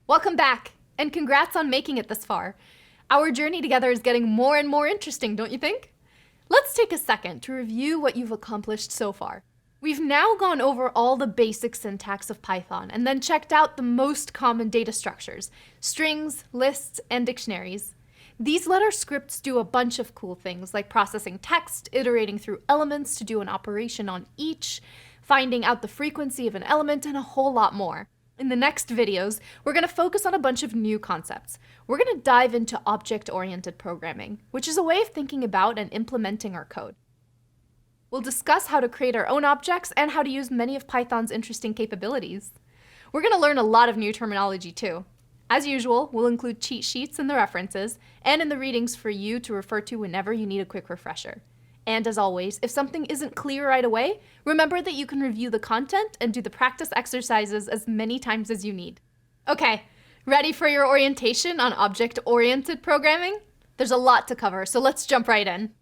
Welcome back, and congrats on making it this far. Our journey together is getting more and more interesting, don't you think? Let's take a second to review what you've accomplished so far. We've now gone over all the basic syntax of Python and then checked out the most common data structures: strings, lists, and dictionaries. These let our scripts do a bunch of cool things like processing text, iterating through elements to do an operation on each, finding out the frequency of an element, and a whole lot more. In the next videos, we're going to focus on a bunch of new concepts. We're going to dive into object-oriented programming, which is a way of thinking about and implementing our code. We'll discuss how to create our own objects and how to use many of Python's interesting capabilities. We're going to learn a lot of new terminology too. As usual, we'll include cheat sheets in the references and in the readings for you to refer to whenever you need a quick refresher. And as always, if something isn't clear right away, remember that you can review the content and do the practice exercises as many times as you need. Okay, ready for your orientation on object-oriented programming? There's a lot to cover, so let's jump right in.